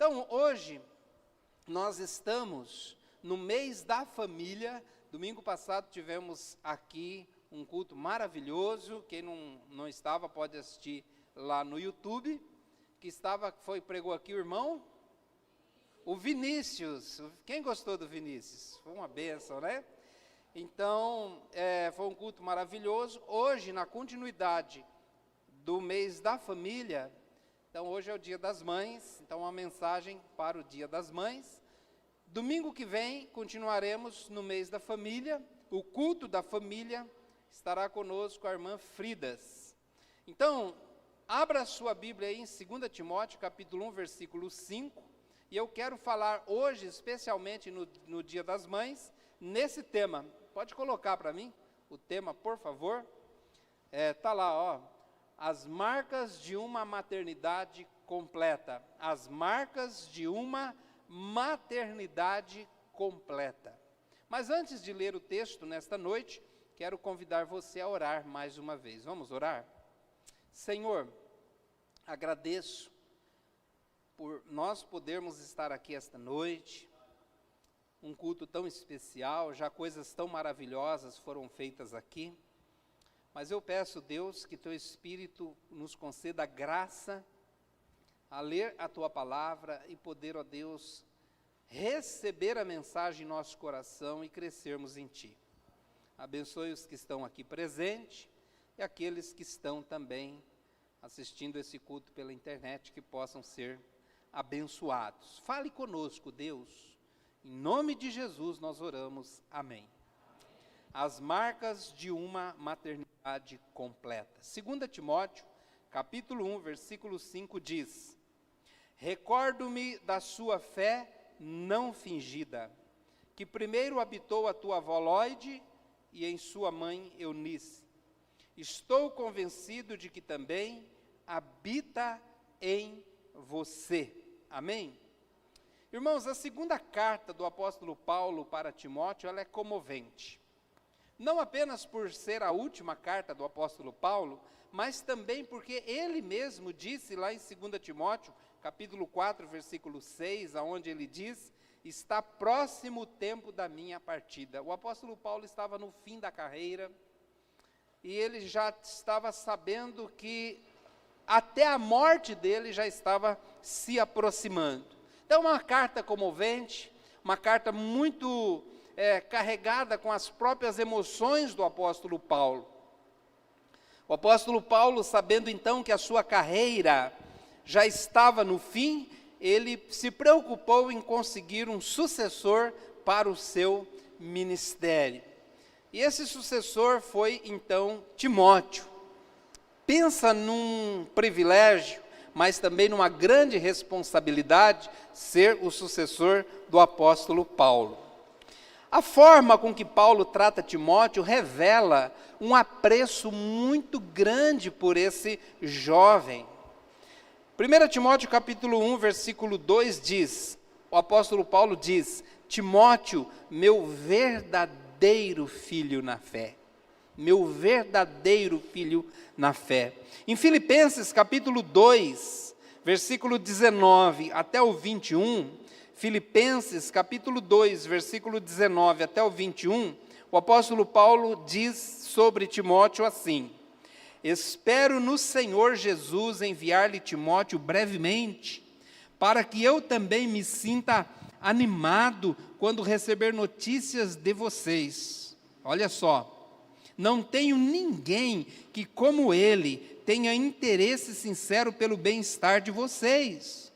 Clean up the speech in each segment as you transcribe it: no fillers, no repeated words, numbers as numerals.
Então, hoje, nós estamos no mês da família. Domingo passado tivemos aqui um culto maravilhoso. Quem não estava pode assistir lá no YouTube. Pregou aqui o irmão, o Vinícius. Quem gostou do Vinícius? Foi uma bênção, né? Então, foi um culto maravilhoso. Hoje, na continuidade do mês da família, então hoje é o Dia das Mães, então uma mensagem para o Dia das Mães. Domingo que vem, continuaremos no mês da família, o culto da família, estará conosco a irmã Fridas. Então, abra a sua Bíblia aí em 2 Timóteo, capítulo 1, versículo 5, e eu quero falar hoje, especialmente no Dia das Mães, nesse tema. Pode colocar para mim o tema, por favor? Está lá, ó. As marcas de uma maternidade completa. As marcas de uma maternidade completa. Mas antes de ler o texto nesta noite, quero convidar você a orar mais uma vez. Vamos orar? Senhor, agradeço por nós podermos estar aqui esta noite, um culto tão especial, já coisas tão maravilhosas foram feitas aqui, mas eu peço, Deus, que Teu Espírito nos conceda graça a ler a Tua palavra e poder, ó Deus, receber a mensagem em nosso coração e crescermos em Ti. Abençoe os que estão aqui presentes e aqueles que estão também assistindo esse culto pela internet, que possam ser abençoados. Fale conosco, Deus. Em nome de Jesus nós oramos. Amém. As marcas de uma maternidade completa. 2 Timóteo, capítulo 1, versículo 5 diz: Recordo-me da sua fé não fingida, que primeiro habitou a tua avó Lóide e em sua mãe Eunice. Estou convencido de que também habita em você. Amém? Irmãos, a segunda carta do apóstolo Paulo para Timóteo, ela é comovente. Não apenas por ser a última carta do apóstolo Paulo, mas também porque ele mesmo disse lá em 2 Timóteo, capítulo 4, versículo 6, aonde ele diz: está próximo o tempo da minha partida. O apóstolo Paulo estava no fim da carreira, e ele já estava sabendo que até a morte dele já estava se aproximando. Então, uma carta comovente, uma carta muito carregada com as próprias emoções do apóstolo Paulo. O apóstolo Paulo, sabendo então que a sua carreira já estava no fim, ele se preocupou em conseguir um sucessor para o seu ministério. E esse sucessor foi então Timóteo. Pensa num privilégio, mas também numa grande responsabilidade, ser o sucessor do apóstolo Paulo. A forma com que Paulo trata Timóteo revela um apreço muito grande por esse jovem. 1 Timóteo capítulo 1, versículo 2 diz, o apóstolo Paulo diz: Timóteo, meu verdadeiro filho na fé. Meu verdadeiro filho na fé. Em Filipenses capítulo 2, versículo 19 até o 21, Filipenses capítulo 2, versículo 19 até o 21, o apóstolo Paulo diz sobre Timóteo assim: Espero no Senhor Jesus enviar-lhe Timóteo brevemente, para que eu também me sinta animado quando receber notícias de vocês. Olha só, não tenho ninguém que, como ele, tenha interesse sincero pelo bem-estar de vocês,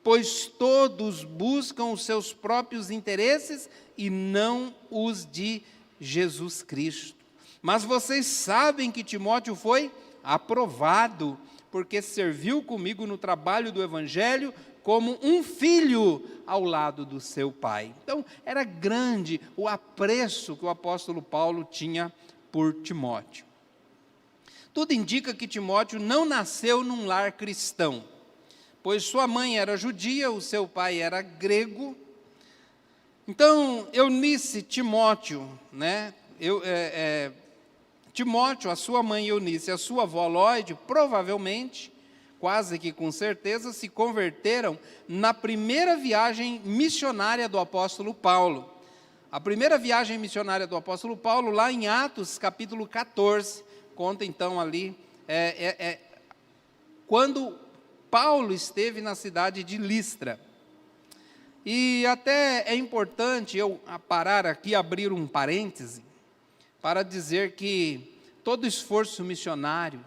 pois todos buscam os seus próprios interesses e não os de Jesus Cristo. Mas vocês sabem que Timóteo foi aprovado, porque serviu comigo no trabalho do Evangelho como um filho ao lado do seu pai. Então, era grande o apreço que o apóstolo Paulo tinha por Timóteo. Tudo indica que Timóteo não nasceu num lar cristão, pois sua mãe era judia, o seu pai era grego. Então, Eunice, Timóteo, né? Timóteo, a sua mãe Eunice, a sua avó Lóide, provavelmente, quase que com certeza, se converteram na primeira viagem missionária do apóstolo Paulo. A primeira viagem missionária do apóstolo Paulo, lá em Atos, capítulo 14, conta então ali, quando Paulo esteve na cidade de Listra. E até é importante eu parar aqui, abrir um parêntese, para dizer que todo esforço missionário,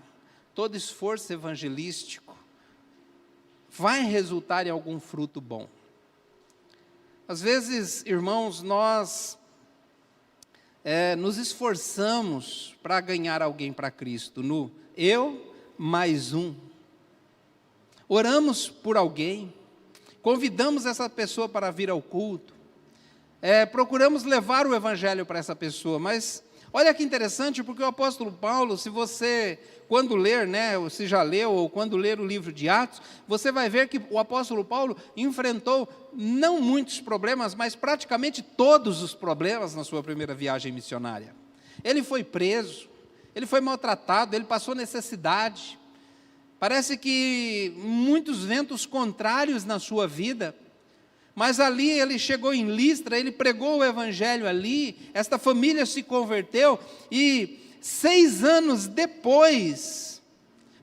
todo esforço evangelístico, vai resultar em algum fruto bom. Às vezes, irmãos, nós nos esforçamos para ganhar alguém para Cristo, no eu mais um. Oramos por alguém, convidamos essa pessoa para vir ao culto, procuramos levar o evangelho para essa pessoa, mas olha que interessante, porque o apóstolo Paulo, se você, quando ler, ou se já leu, ou quando ler o livro de Atos, você vai ver que o apóstolo Paulo enfrentou não muitos problemas, mas praticamente todos os problemas na sua primeira viagem missionária. Ele foi preso, ele foi maltratado, ele passou necessidade. Parece que muitos ventos contrários na sua vida, mas ali ele chegou em Listra, ele pregou o evangelho ali, esta família se converteu, e 6 anos depois,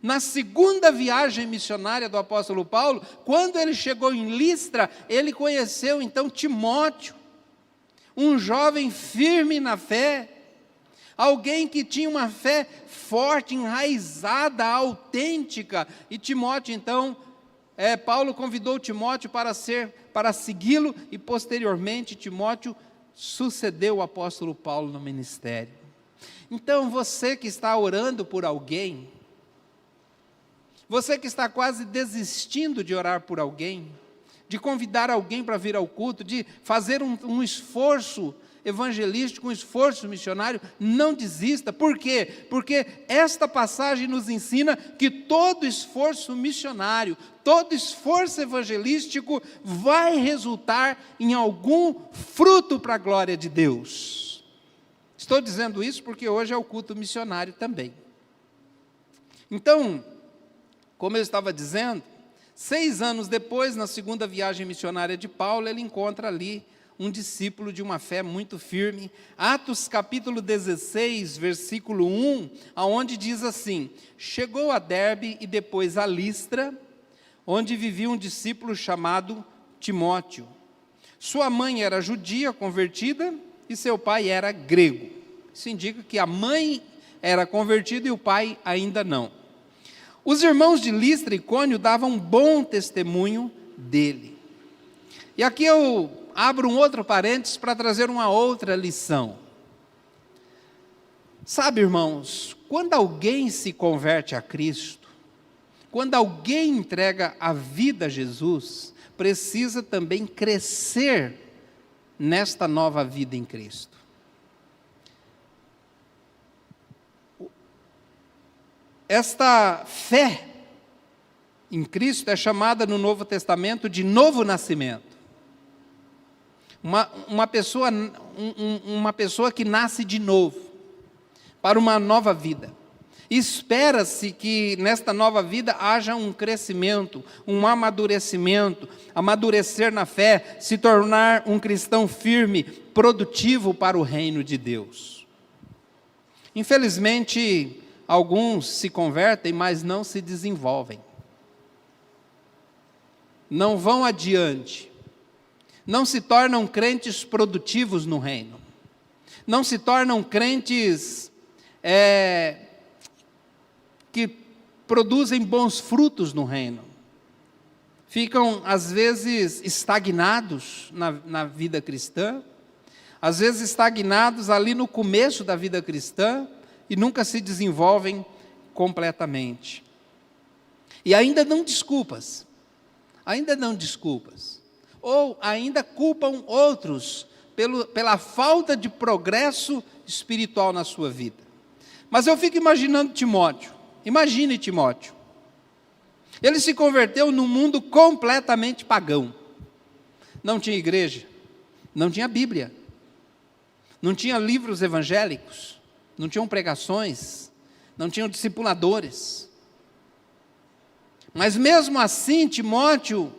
na segunda viagem missionária do apóstolo Paulo, quando ele chegou em Listra, ele conheceu então Timóteo, um jovem firme na fé, alguém que tinha uma fé forte, enraizada, autêntica, e Timóteo então, Paulo convidou Timóteo para segui-lo, e posteriormente Timóteo sucedeu o apóstolo Paulo no ministério. Então você que está orando por alguém, você que está quase desistindo de orar por alguém, de convidar alguém para vir ao culto, de fazer um esforço evangelístico, um esforço missionário, não desista. Por quê? Porque esta passagem nos ensina que todo esforço missionário, todo esforço evangelístico vai resultar em algum fruto para a glória de Deus. Estou dizendo isso porque hoje é o culto missionário também. Então, como eu estava dizendo, 6 anos depois, na segunda viagem missionária de Paulo, ele encontra ali um discípulo de uma fé muito firme. Atos capítulo 16, versículo 1, aonde diz assim: chegou a Derbe e depois a Listra, onde vivia um discípulo chamado Timóteo. Sua mãe era judia convertida e seu pai era grego. Isso indica que a mãe era convertida e o pai ainda não. Os irmãos de Listra e Icônio davam bom testemunho dele. E aqui eu abro um outro parênteses para trazer uma outra lição. Sabe, irmãos, quando alguém se converte a Cristo, quando alguém entrega a vida a Jesus, precisa também crescer nesta nova vida em Cristo. Esta fé em Cristo é chamada no Novo Testamento de novo nascimento. Uma pessoa que nasce de novo, para uma nova vida. Espera-se que nesta nova vida haja um crescimento, um amadurecimento, amadurecer na fé, se tornar um cristão firme, produtivo para o reino de Deus. Infelizmente, alguns se convertem, mas não se desenvolvem. Não vão adiante. Não se tornam crentes produtivos no reino. Não se tornam crentes que produzem bons frutos no reino. Ficam, às vezes, estagnados na vida cristã, às vezes estagnados ali no começo da vida cristã, e nunca se desenvolvem completamente. E ainda dão desculpas. Ou ainda culpam outros pela falta de progresso espiritual na sua vida. Mas eu fico imaginando Timóteo. Imagine Timóteo. Ele se converteu num mundo completamente pagão. Não tinha igreja, não tinha Bíblia, não tinha livros evangélicos, não tinham pregações, não tinham discipuladores. Mas mesmo assim, Timóteo,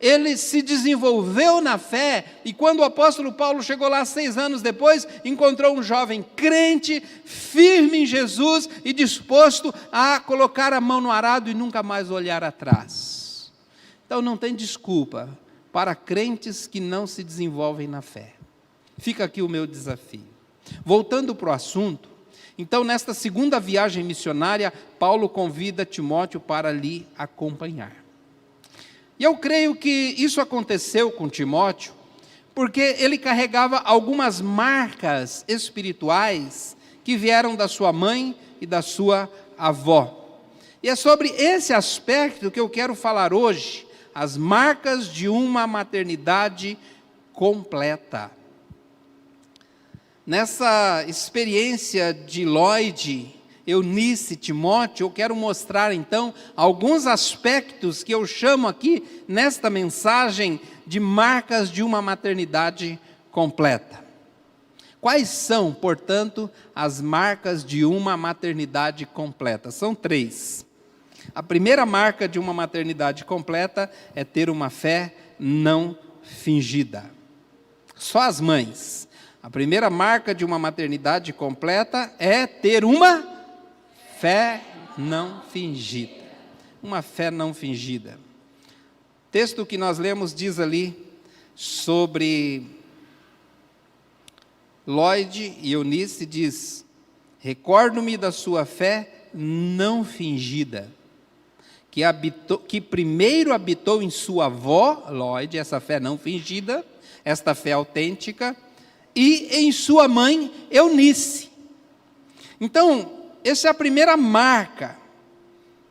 ele se desenvolveu na fé, e quando o apóstolo Paulo chegou lá 6 anos depois, encontrou um jovem crente, firme em Jesus e disposto a colocar a mão no arado e nunca mais olhar atrás. Então não tem desculpa para crentes que não se desenvolvem na fé. Fica aqui o meu desafio. Voltando para o assunto, então nesta segunda viagem missionária, Paulo convida Timóteo para lhe acompanhar. E eu creio que isso aconteceu com Timóteo, porque ele carregava algumas marcas espirituais que vieram da sua mãe e da sua avó. E é sobre esse aspecto que eu quero falar hoje, as marcas de uma maternidade completa. Nessa experiência de Lloyd, Eunice, Timóteo, eu quero mostrar então alguns aspectos que eu chamo aqui nesta mensagem de marcas de uma maternidade completa. Quais são, portanto, as marcas de uma maternidade completa? São 3. A primeira marca de uma maternidade completa é ter uma fé não fingida. Só as mães. A primeira marca de uma maternidade completa é ter uma fé não fingida. Uma fé não fingida. O texto que nós lemos diz ali sobre Lloyd e Eunice, diz: recordo-me da sua fé não fingida, que primeiro habitou em sua avó, Lloyd, essa fé não fingida, esta fé autêntica, e em sua mãe, Eunice. Então, essa é a primeira marca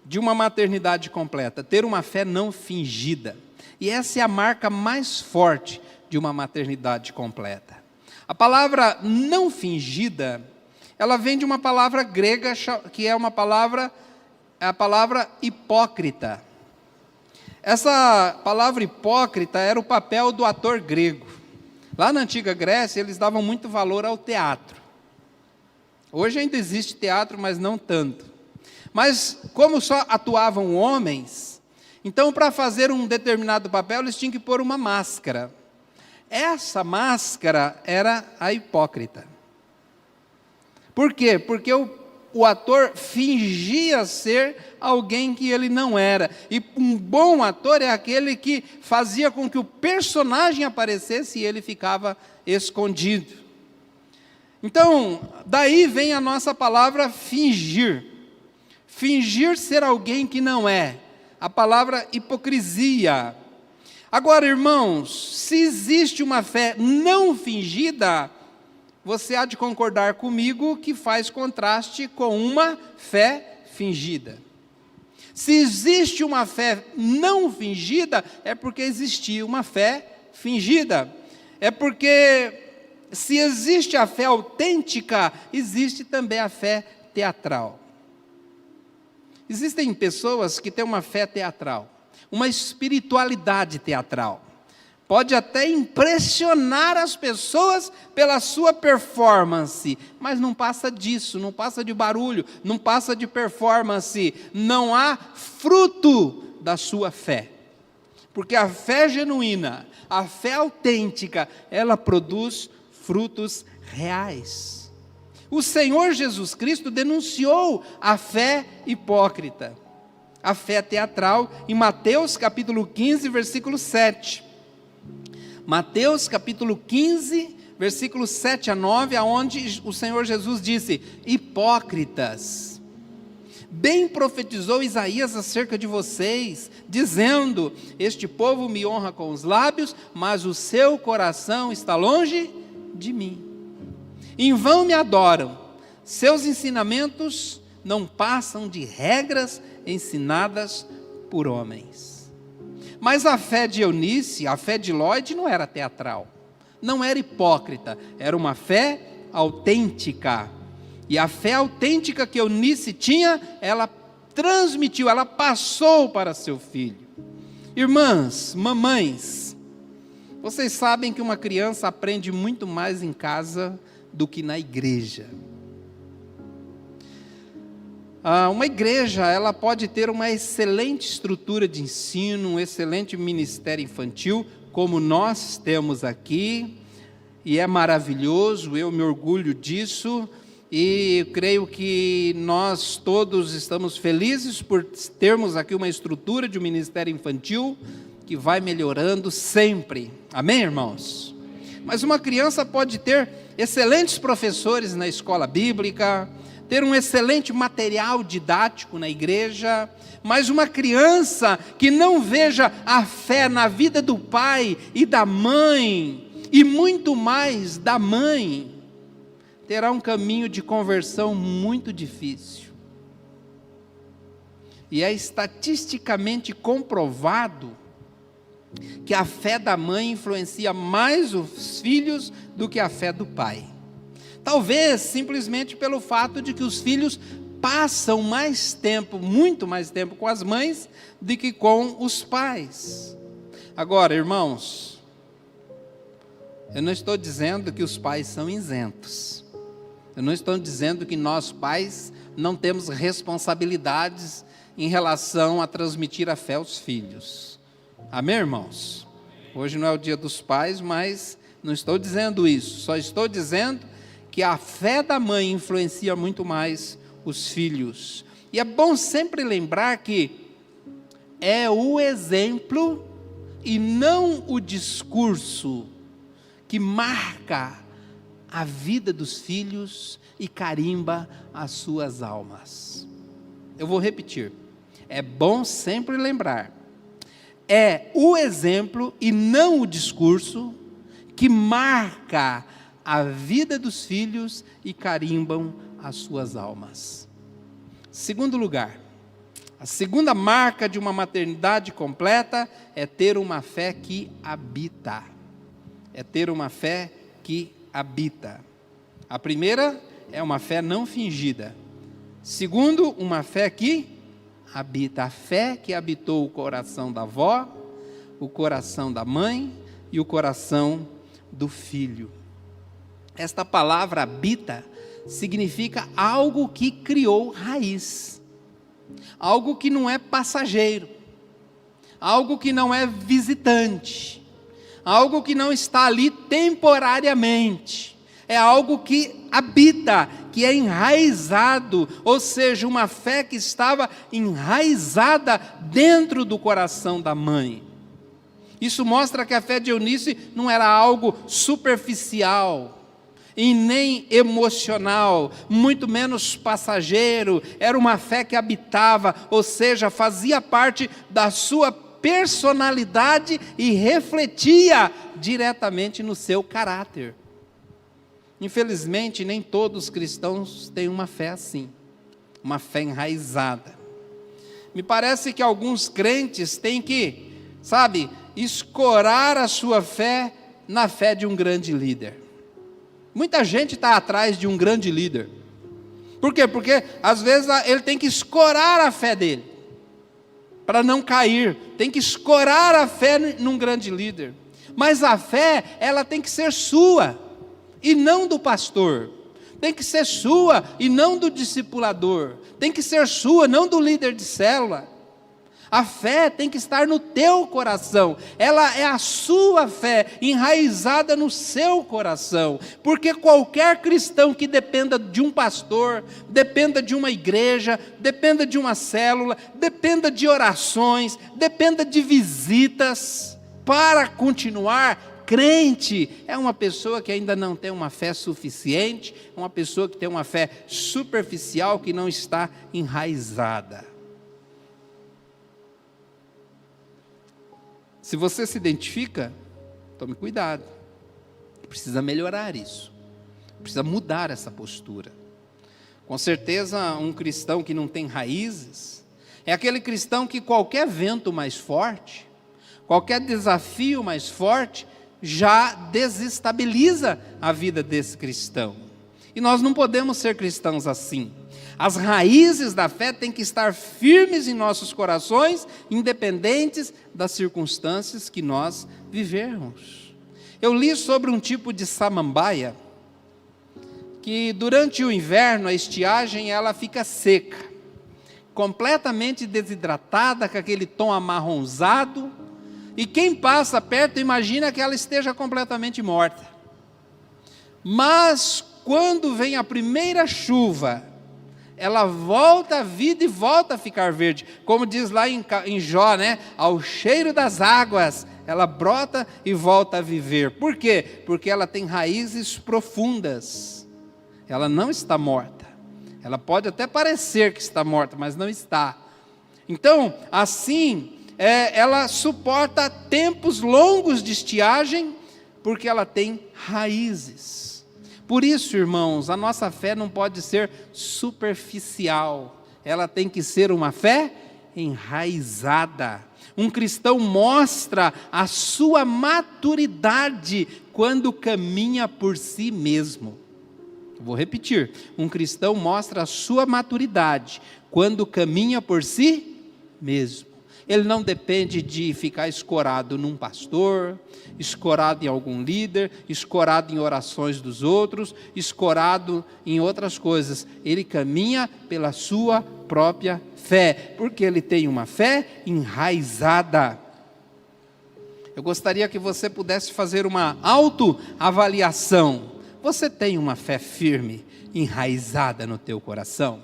de uma maternidade completa, ter uma fé não fingida. E essa é a marca mais forte de uma maternidade completa. A palavra não fingida, ela vem de uma palavra grega, que é a palavra hipócrita. Essa palavra hipócrita era o papel do ator grego. Lá na antiga Grécia, eles davam muito valor ao teatro. Hoje ainda existe teatro, mas não tanto. Mas como só atuavam homens, então para fazer um determinado papel, eles tinham que pôr uma máscara. Essa máscara era a hipócrita. Por quê? Porque o ator fingia ser alguém que ele não era. E um bom ator é aquele que fazia com que o personagem aparecesse e ele ficava escondido. Então, daí vem a nossa palavra fingir. Fingir ser alguém que não é. A palavra hipocrisia. Agora, irmãos, se existe uma fé não fingida, você há de concordar comigo que faz contraste com uma fé fingida. Se existe uma fé não fingida, é porque existia uma fé fingida. É porque se existe a fé autêntica, existe também a fé teatral. Existem pessoas que têm uma fé teatral, uma espiritualidade teatral. Pode até impressionar as pessoas pela sua performance, mas não passa disso, não passa de barulho, não passa de performance, não há fruto da sua fé. Porque a fé genuína, a fé autêntica, ela produz frutos reais. O Senhor Jesus Cristo denunciou a fé hipócrita, a fé teatral, em Mateus capítulo 15, versículo 7. Mateus capítulo 15, versículos 7 a 9, aonde o Senhor Jesus disse: hipócritas, bem profetizou Isaías acerca de vocês, dizendo: este povo me honra com os lábios, mas o seu coração está longe de mim. Em vão me adoram, seus ensinamentos não passam de regras ensinadas por homens. Mas a fé de Eunice, a fé de Lloyd não era teatral, não era hipócrita, era uma fé autêntica. E a fé autêntica que Eunice tinha, ela transmitiu, ela passou para seu filho. Irmãs, mamães, vocês sabem que uma criança aprende muito mais em casa do que na igreja. Uma igreja, ela pode ter uma excelente estrutura de ensino, um excelente ministério infantil, como nós temos aqui, e é maravilhoso, eu me orgulho disso, e creio que nós todos estamos felizes por termos aqui uma estrutura de um ministério infantil que vai melhorando sempre. Amém, irmãos? Mas uma criança pode ter excelentes professores na escola bíblica, ter um excelente material didático na igreja, mas uma criança que não veja a fé na vida do pai e da mãe, e muito mais da mãe, terá um caminho de conversão muito difícil. E é estatisticamente comprovado que a fé da mãe influencia mais os filhos do que a fé do pai. Talvez simplesmente pelo fato de que os filhos passam mais tempo, muito mais tempo com as mães do que com os pais. Agora, irmãos, eu não estou dizendo que os pais são isentos. Eu não estou dizendo que nós pais não temos responsabilidades em relação a transmitir a fé aos filhos. Amém, irmãos? Hoje não é o dia dos pais, mas não estou dizendo isso. Só estou dizendo que a fé da mãe influencia muito mais os filhos. E é bom sempre lembrar que é o exemplo e não o discurso que marca a vida dos filhos e carimba as suas almas. Eu vou repetir. É bom sempre lembrar. É o exemplo e não o discurso que marca a vida dos filhos e carimbam as suas almas. Segundo lugar, a segunda marca de uma maternidade completa é ter uma fé que habita. É ter uma fé que habita. A primeira é uma fé não fingida. Segundo, uma fé que habita. A fé que habitou o coração da avó, o coração da mãe e o coração do filho. Esta palavra habita significa algo que criou raiz, algo que não é passageiro, algo que não é visitante, algo que não está ali temporariamente, é algo que habita, que é enraizado, ou seja, uma fé que estava enraizada dentro do coração da mãe. Isso mostra que a fé de Eunice não era algo superficial, e nem emocional, muito menos passageiro, era uma fé que habitava, ou seja, fazia parte da sua personalidade e refletia diretamente no seu caráter. Infelizmente, nem todos os cristãos têm uma fé assim, uma fé enraizada. Me parece que alguns crentes têm que, escorar a sua fé na fé de um grande líder. Muita gente está atrás de um grande líder. Por quê? Porque às vezes ele tem que escorar a fé dele, para não cair. Tem que escorar a fé num grande líder. Mas a fé, ela tem que ser sua, e não do pastor. Tem que ser sua, e não do discipulador. Tem que ser sua, não do líder de célula. A fé tem que estar no teu coração, ela é a sua fé, enraizada no seu coração, porque qualquer cristão que dependa de um pastor, dependa de uma igreja, dependa de uma célula, dependa de orações, dependa de visitas, para continuar crente, é uma pessoa que ainda não tem uma fé suficiente, uma pessoa que tem uma fé superficial, que não está enraizada. Se você se identifica, tome cuidado. Precisa melhorar isso. Precisa mudar essa postura. Com certeza, um cristão que não tem raízes, é aquele cristão que qualquer vento mais forte, qualquer desafio mais forte, já desestabiliza a vida desse cristão. E nós não podemos ser cristãos assim. As raízes da fé têm que estar firmes em nossos corações, independentes das circunstâncias que nós vivermos. Eu li sobre um tipo de samambaia, que durante o inverno, a estiagem, ela fica seca. completamente desidratada, com aquele tom amarronzado, e quem passa perto imagina que ela esteja completamente morta. Mas quando vem a primeira chuva, ela volta à vida e volta a ficar verde. Como diz lá em Jó, né? Ao cheiro das águas, ela brota e volta a viver. Por quê? Porque ela tem raízes profundas. Ela não está morta. Ela pode até parecer que está morta, mas não está. Então, assim, ela suporta tempos longos de estiagem, porque ela tem raízes. Por isso, irmãos, a nossa fé não pode ser superficial. Ela tem que ser uma fé enraizada. Um cristão mostra a sua maturidade quando caminha por si mesmo. Vou repetir. Um cristão mostra a sua maturidade quando caminha por si mesmo. Ele não depende de ficar escorado num pastor, escorado em algum líder, escorado em orações dos outros, escorado em outras coisas. Ele caminha pela sua própria fé, porque ele tem uma fé enraizada. Eu gostaria que você pudesse fazer uma autoavaliação. Você tem uma fé firme, enraizada no teu coração?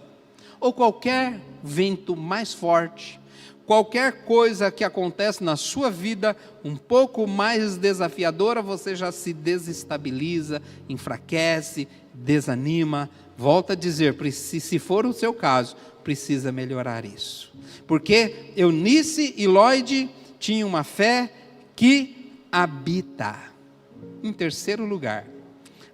Ou qualquer vento mais forte, qualquer coisa que acontece na sua vida, um pouco mais desafiadora, você já se desestabiliza, enfraquece, desanima. Volta a dizer, se for o seu caso, precisa melhorar isso. Porque Eunice e Lloyd tinham uma fé que habita. Em terceiro lugar,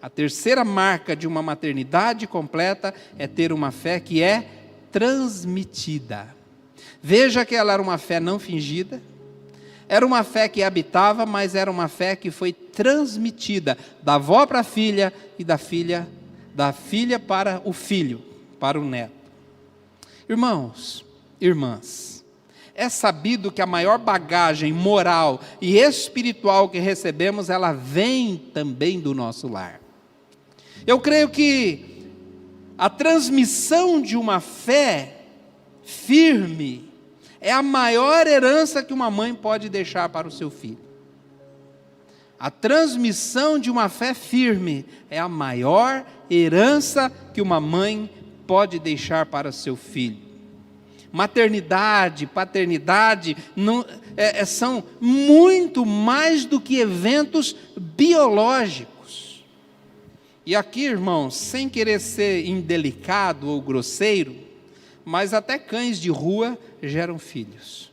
a terceira marca de uma maternidade completa é ter uma fé que é transmitida. Veja que ela era uma fé não fingida, era uma fé que habitava, mas era uma fé que foi transmitida da avó para a filha e da filha para o filho, para o neto. Irmãos, irmãs, é sabido que a maior bagagem moral e espiritual que recebemos, ela vem também do nosso lar. Eu creio que a transmissão de uma fé firme é a maior herança que uma mãe pode deixar para o seu filho. A transmissão de uma fé firme é a maior herança que uma mãe pode deixar para o seu filho. Maternidade, paternidade são muito mais do que eventos biológicos. E aqui, irmãos, sem querer ser indelicado ou grosseiro, mas até cães de rua geram filhos.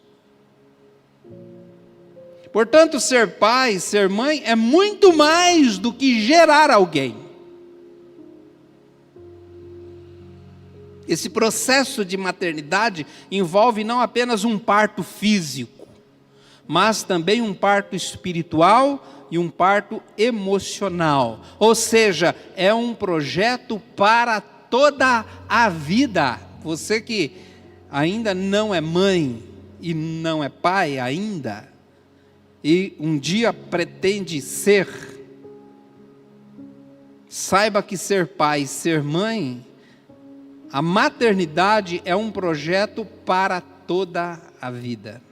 Portanto, ser pai, ser mãe, é muito mais do que gerar alguém. Esse processo de maternidade envolve não apenas um parto físico, mas também um parto espiritual e um parto emocional. Ou seja, é um projeto para toda a vida. Você que ainda não é mãe e não é pai ainda, e um dia pretende ser, saiba que ser pai e ser mãe, a maternidade é um projeto para toda a vida.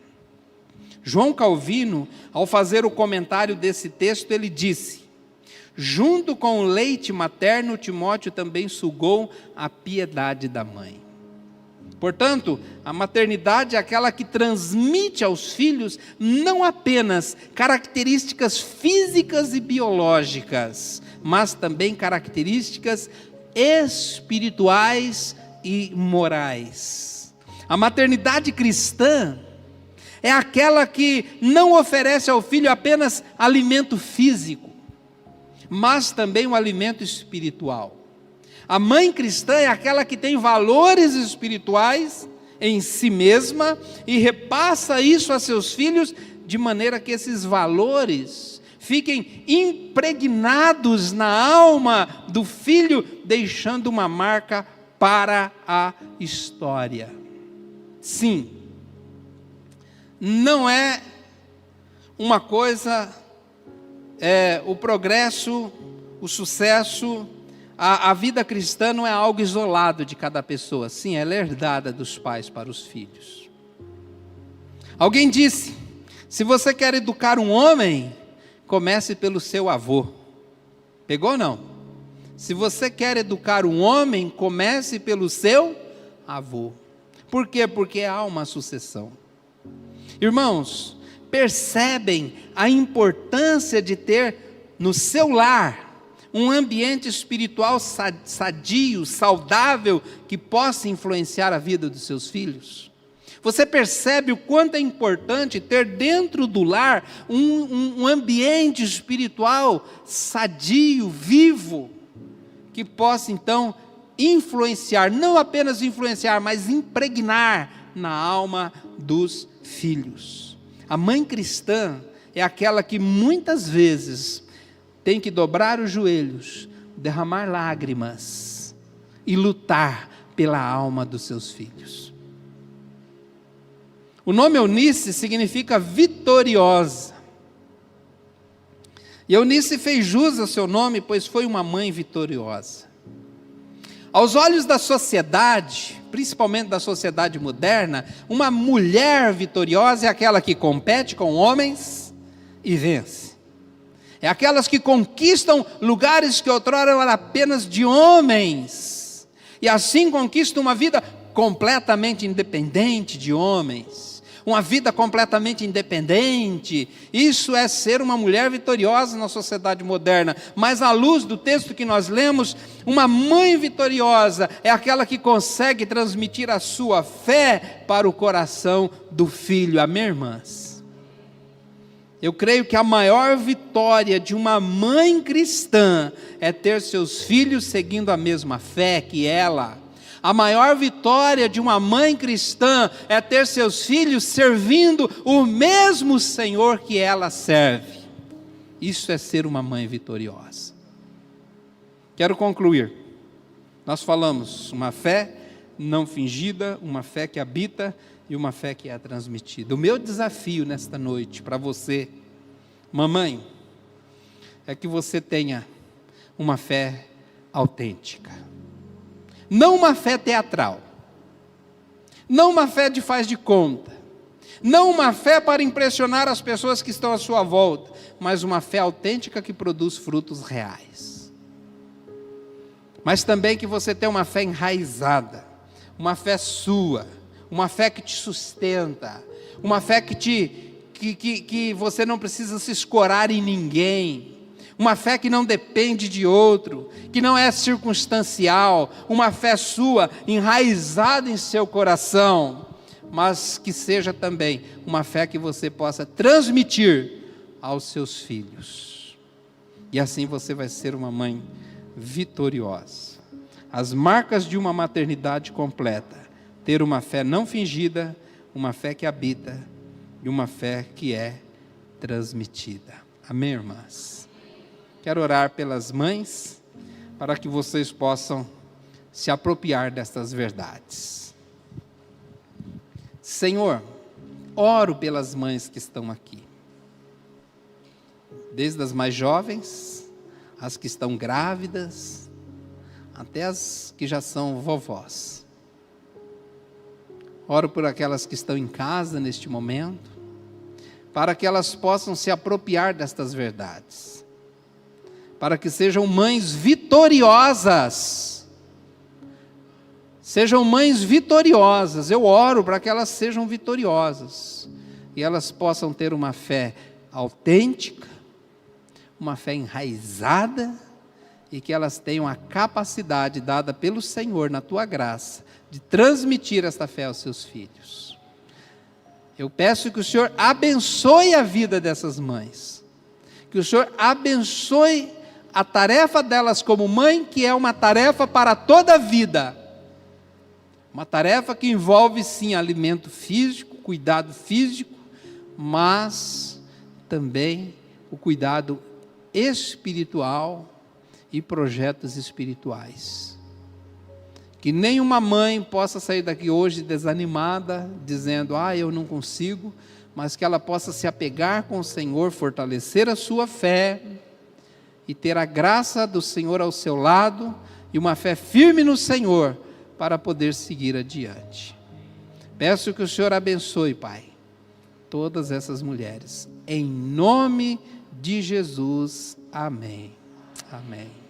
João Calvino, ao fazer o comentário desse texto, ele disse: junto com o leite materno, Timóteo também sugou a piedade da mãe. Portanto, a maternidade é aquela que transmite aos filhos não apenas características físicas e biológicas, mas também características espirituais e morais. A maternidade cristã é aquela que não oferece ao filho apenas alimento físico, mas também um alimento espiritual. A mãe cristã é aquela que tem valores espirituais em si mesma e repassa isso a seus filhos, de maneira que esses valores fiquem impregnados na alma do filho, deixando uma marca para a história. Sim, não é uma coisa, o progresso, o sucesso, A vida cristã não é algo isolado de cada pessoa. Sim, ela é herdada dos pais para os filhos. Alguém disse, se você quer educar um homem, comece pelo seu avô. Pegou ou não? Se você quer educar um homem, comece pelo seu avô. Por quê? Porque há uma sucessão. Irmãos, percebem a importância de ter no seu lar um ambiente espiritual sadio, saudável, que possa influenciar a vida dos seus filhos? Você percebe o quanto é importante ter dentro do lar um ambiente espiritual sadio, vivo, que possa então influenciar, não apenas influenciar, mas impregnar na alma dos filhos. A mãe cristã é aquela que muitas vezes tem que dobrar os joelhos, derramar lágrimas e lutar pela alma dos seus filhos. O nome Eunice significa vitoriosa. E Eunice fez jus ao seu nome, pois foi uma mãe vitoriosa. Aos olhos da sociedade, principalmente da sociedade moderna, uma mulher vitoriosa é aquela que compete com homens e vence. É aquelas que conquistam lugares que outrora eram apenas de homens, e assim conquistam uma vida completamente independente de homens, uma vida completamente independente. Isso é ser uma mulher vitoriosa na sociedade moderna. Mas à luz do texto que nós lemos, uma mãe vitoriosa é aquela que consegue transmitir a sua fé para o coração do filho. Amém, irmãs? Eu creio que a maior vitória de uma mãe cristã é ter seus filhos seguindo a mesma fé que ela. A maior vitória de uma mãe cristã é ter seus filhos servindo o mesmo Senhor que ela serve. Isso é ser uma mãe vitoriosa. Quero concluir. Nós falamos uma fé não fingida, uma fé que habita e uma fé que é transmitida. O meu desafio nesta noite para você, mamãe, é que você tenha uma fé autêntica. Não uma fé teatral, não uma fé de faz de conta, não uma fé para impressionar as pessoas que estão à sua volta, mas uma fé autêntica que produz frutos reais. Mas também que você tenha uma fé enraizada, uma fé sua, uma fé que te sustenta, uma fé que você não precisa se escorar em ninguém, uma fé que não depende de outro, que não é circunstancial, uma fé sua, enraizada em seu coração, mas que seja também uma fé que você possa transmitir aos seus filhos. E assim você vai ser uma mãe vitoriosa. As marcas de uma maternidade completa: ter uma fé não fingida, uma fé que habita e uma fé que é transmitida. Amém, irmãs? Quero orar pelas mães, para que vocês possam se apropriar destas verdades. Senhor, oro pelas mães que estão aqui, desde as mais jovens, as que estão grávidas, até as que já são vovós. Oro por aquelas que estão em casa neste momento, para que elas possam se apropriar destas verdades, para que sejam mães vitoriosas. Sejam mães vitoriosas. Eu oro para que elas sejam vitoriosas e elas possam ter uma fé autêntica, uma fé enraizada, e que elas tenham a capacidade dada pelo Senhor na tua graça de transmitir esta fé aos seus filhos. Eu peço que o Senhor abençoe a vida dessas mães, que o Senhor abençoe a tarefa delas como mãe, que é uma tarefa para toda a vida, uma tarefa que envolve sim alimento físico, cuidado físico, mas também o cuidado espiritual e projetos espirituais. Que nenhuma mãe possa sair daqui hoje desanimada, dizendo, eu não consigo, mas que ela possa se apegar com o Senhor, fortalecer a sua fé e ter a graça do Senhor ao seu lado e uma fé firme no Senhor para poder seguir adiante. Peço que o Senhor abençoe, Pai, todas essas mulheres. Em nome de Jesus. Amém. Amém.